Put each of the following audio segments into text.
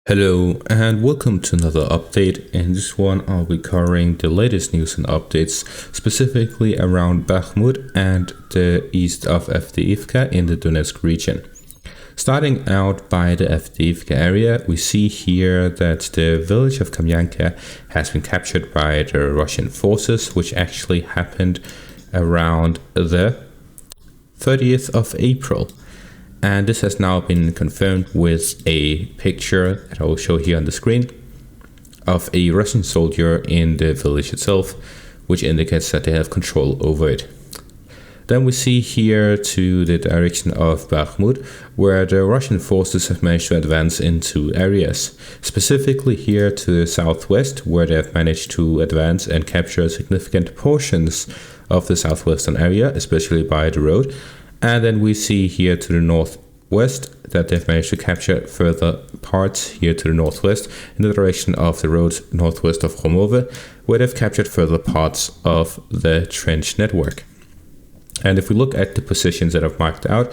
Hello and welcome to another update. In this one I'll be covering the latest news and updates specifically around Bakhmut and the east of Avdiivka in the Donetsk region. Starting out by the Avdiivka area, we see here that the village of Kamyanka has been captured by the Russian forces, which actually happened around the 30th of April. And this has now been confirmed with a picture that I will show here on the screen of a Russian soldier in the village itself, which indicates that they have control over it. Then we see here to the direction of Bakhmut, where the Russian forces have managed to advance into areas, specifically here to the southwest, where they have managed to advance and capture significant portions of the southwestern area, especially by the road. And then we see here to the northwest that they've managed to capture further parts here to the northwest in the direction of the road northwest of Khomove, where they've captured further parts of the trench network. And if we look at the positions that I've marked out,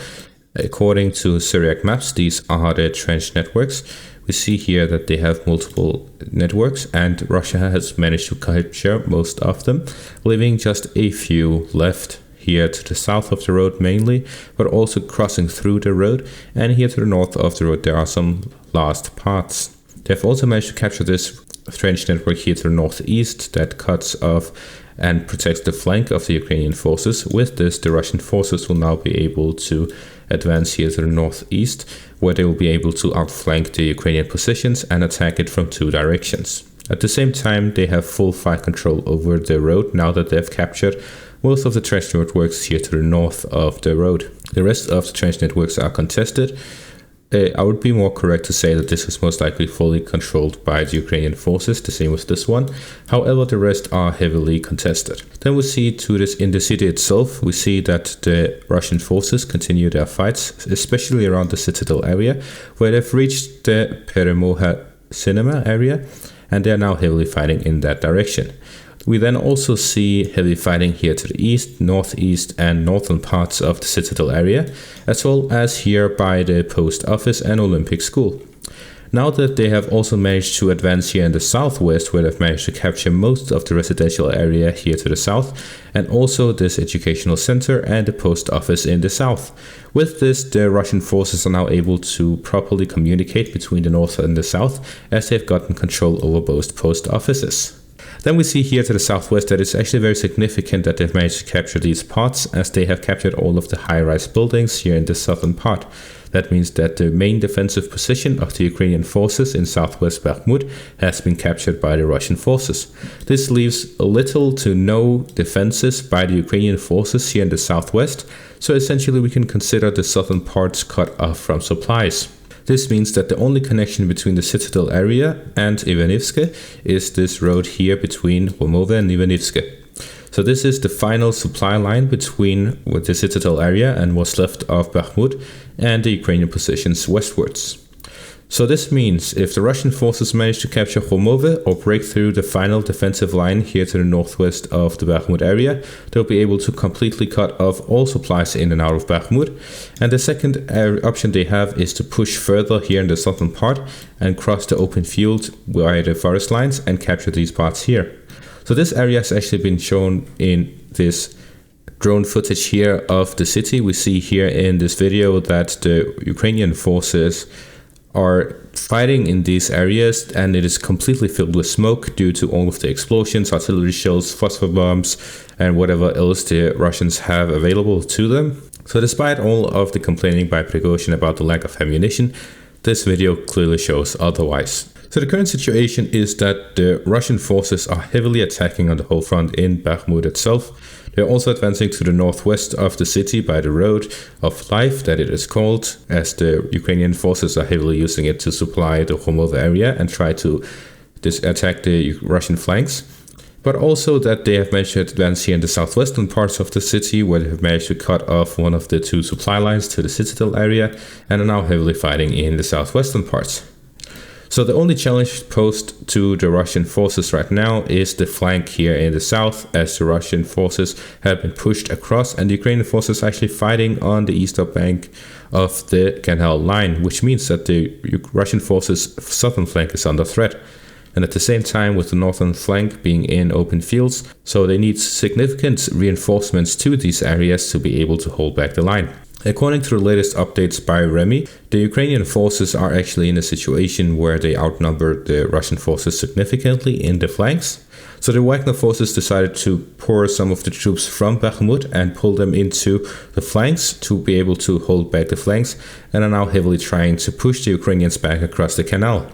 according to Syriac maps, these are the trench networks. We see here that they have multiple networks and Russia has managed to capture most of them, leaving just a few left. Here to the south of the road mainly, but also crossing through the road, and here to the north of the road there are some last parts. They've also managed to capture this trench network here to the northeast that cuts off and protects the flank of the Ukrainian forces. With this, the Russian forces will now be able to advance here to the northeast, where they will be able to outflank the Ukrainian positions and attack it from two directions. At the same time, they have full fire control over the road now that they've captured most of the trench networks here to the north of the road. The rest of the trench networks are contested. I would be more correct to say that this is most likely fully controlled by the Ukrainian forces, the same with this one. However, the rest are heavily contested. Then we see to this in the city itself, we see that the Russian forces continue their fights, especially around the Citadel area, where they've reached the Peremoha cinema area, and they are now heavily fighting in that direction. We then also see heavy fighting here to the east, northeast and northern parts of the Citadel area, as well as here by the post office and Olympic school. Now that they have also managed to advance here in the southwest, where they've managed to capture most of the residential area here to the south, and also this educational center and the post office in the south. With this, the Russian forces are now able to properly communicate between the north and the south, as they've gotten control over both post offices. Then we see here to the southwest that it's actually very significant that they've managed to capture these parts, as they have captured all of the high-rise buildings here in the southern part. That means that the main defensive position of the Ukrainian forces in southwest Bakhmut has been captured by the Russian forces. This leaves little to no defenses by the Ukrainian forces here in the southwest, so essentially we can consider the southern parts cut off from supplies. This means that the only connection between the Citadel area and Ivanivske is this road here between Khomove and Ivanivske. So this is the final supply line between the Citadel area and what's left of Bakhmut and the Ukrainian positions westwards. So this means if the Russian forces manage to capture Khomove or break through the final defensive line here to the northwest of the Bakhmut area, they'll be able to completely cut off all supplies in and out of Bakhmut. And the second option they have is to push further here in the southern part and cross the open field via the forest lines and capture these parts here. So this area has actually been shown in this drone footage here of the city. We see here in this video that the Ukrainian forces are fighting in these areas, and it is completely filled with smoke due to all of the explosions, artillery shells, phosphor bombs, and whatever else the Russians have available to them. So despite all of the complaining by Prigozhin about the lack of ammunition, this video clearly shows otherwise. So the current situation is that the Russian forces are heavily attacking on the whole front in Bakhmut itself. They're also advancing to the northwest of the city by the road of life that it is called, as the Ukrainian forces are heavily using it to supply the Khomove area and try to attack the Russian flanks. But also that they have managed to advance here in the southwestern parts of the city, where they have managed to cut off one of the two supply lines to the Citadel area and are now heavily fighting in the southwestern parts. So the only challenge posed to the Russian forces right now is the flank here in the south, as the Russian forces have been pushed across and the Ukrainian forces are actually fighting on the eastern bank of the canal line, which means that the Russian forces' southern flank is under threat. And at the same time, with the northern flank being in open fields, so they need significant reinforcements to these areas to be able to hold back the line. According to the latest updates by Remy, the Ukrainian forces are actually in a situation where they outnumber the Russian forces significantly in the flanks. So the Wagner forces decided to pour some of the troops from Bakhmut and pull them into the flanks to be able to hold back the flanks, and are now heavily trying to push the Ukrainians back across the canal.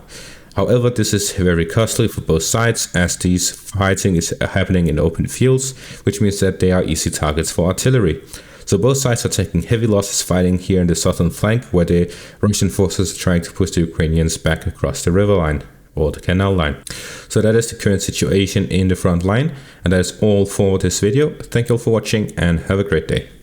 However, this is very costly for both sides, as these fighting is happening in open fields, which means that they are easy targets for artillery. So both sides are taking heavy losses fighting here in the southern flank, where the Russian forces are trying to push the Ukrainians back across the river line or the canal line. So that is the current situation in the front line, and that is all for this video. Thank you all for watching and have a great day.